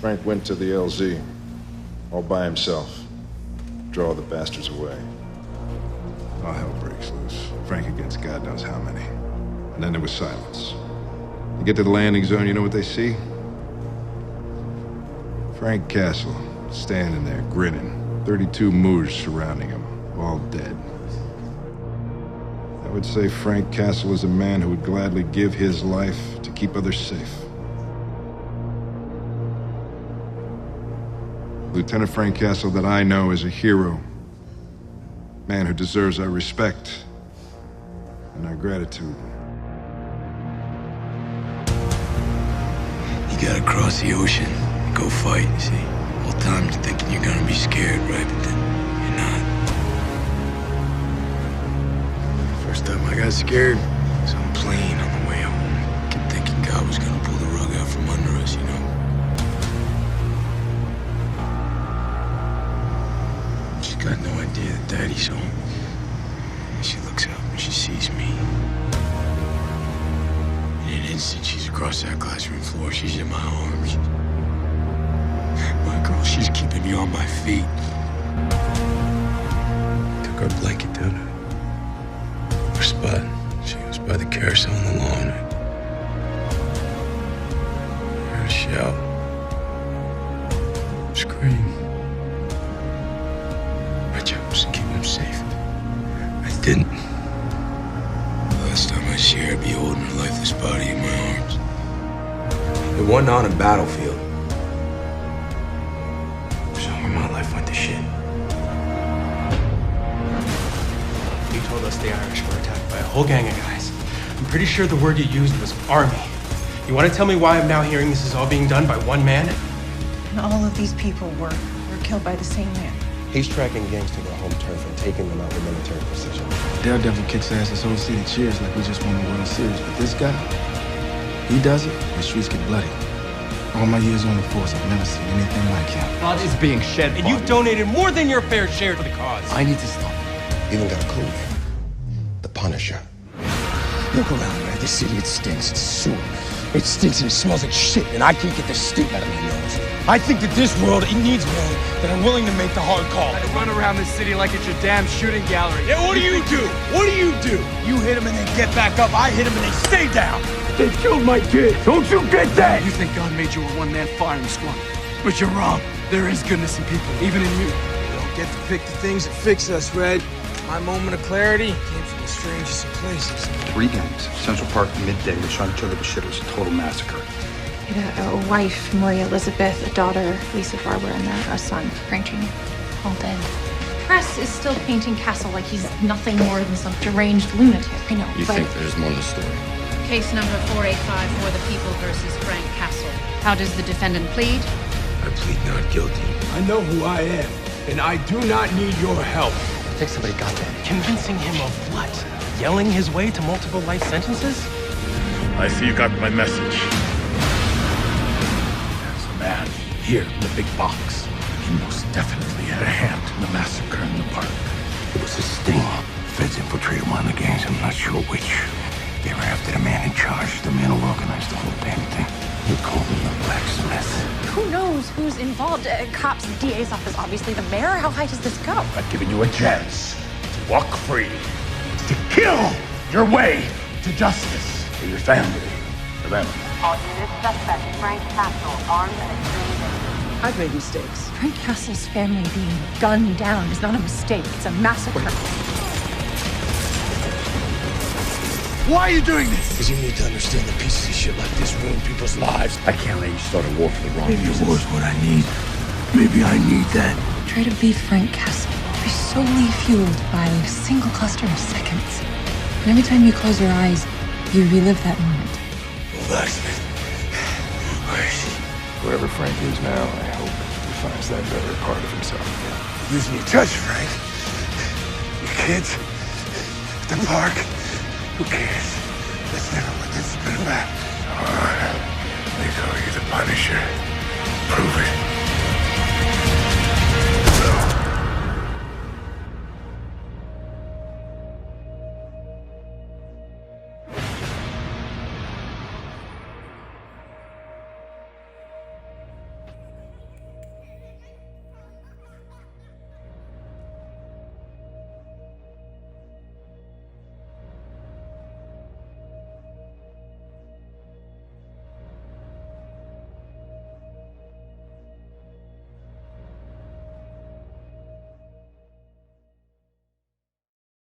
Frank went to the LZ, all by himself. Draw the bastards away. All hell breaks loose. Frank against God knows how many. And then there was silence. You get to the landing zone, you know what they see? Frank Castle, standing there, grinning. 32 Moors surrounding him, all dead. I would say Frank Castle is a man who would gladly give his life to keep others safe. Lieutenant Frank Castle that I know is a hero. Man who deserves our respect and our gratitude. You gotta cross the ocean, go fight, you see? All the time you're thinking you're gonna be scared, right? But then you're not. First time I got scared was on a plane on the way home. Kept thinking God was gonna pull the rug out from under us, you know? She's got no idea that Daddy's home. She looks up and she sees me. In an instant, she's across that classroom floor. She's in my arms. My girl, she's keeping me on my feet. Took our blanket down to her spot. She was by the carousel on the lawn. I heard her shout. Scream. My job was to keep him safe. I didn't. The last time I see her, I'd be holding her lifeless body in my arms. It wasn't on a battlefield. Somewhere my life went to shit. You told us the Irish were attacked by a whole gang of guys. I'm pretty sure the word you used was army. You want to tell me why I'm now hearing this is all being done by one man? And all of these people were killed by the same man. He's tracking gangs to their home turf and taking them out with military precision. Daredevil kicks ass, this whole city cheers like we just won the World Series. But this guy, he does it, the streets get bloody. All my years on the force, I've never seen anything like him. Blood is being shed. And you've donated more than your fair share to the cause. I need to stop. Even got a clue. The Punisher. Look around, man. This city, it stinks. It's a sewer. It stinks and it smells like shit, and I can't get the stink out of my nose. I think that this world, it needs men that are willing to make the hard call. I run around this city like it's your damn shooting gallery. Yeah, what do you do? What do you do? You hit them and they get back up. I hit them and they stay down. They killed my kid. Don't you get that? You think God made you a one-man firing squad. But you're wrong. There is goodness in people, even in you. We don't get to pick the things that fix us, Red. My moment of clarity came from the strangest of places. 3 gangs. Central Park, midday. They shot each other to shit. It was a total massacre. He had a wife, Maria Elizabeth, a daughter, Lisa Barbara, and a son, Frank Jr., all dead. Press is still painting Castle like he's nothing more than some deranged lunatic. I know, You think there's more to the story? Case number 485 for the People versus Frank Castle. How does the defendant plead? I plead not guilty. I know who I am, and I do not need your help. I think somebody got that. Convincing him of what? Yelling his way to multiple life sentences? I see you got my message. There's a man here in the big box. He most definitely had a hand in the massacre in the park. It was a sting. Feds infiltrated one of the gangs, I'm not sure which. They were after the man in charge, the man who organized the whole damn thing. You call him the blacksmith. who knows who's involved? Cops, DA's office, obviously the mayor. How high does this go? I've given you a chance to walk free, to kill your way to justice for your family, for them. All units suspect Frank Castle, armed and extremely dangerous. I've made mistakes. Frank Castle's family being gunned down is not a mistake. It's a massacre. Why are you doing this? Because you need to understand that pieces of shit like this ruin people's lives. I can't let you start a war for the wrong Maybe reasons. a war's what I need. Maybe I need that. Try to be Frank Castle. Be solely fueled by a single cluster of seconds. And every time you close your eyes, you relive that moment. Blacksmith. Where is he? Wherever Frank is now, I hope he finds that better part of himself again. Losing your touch, Frank. Your kids. The park. Who cares? That's never what this has been about. They call you the Punisher. Prove it.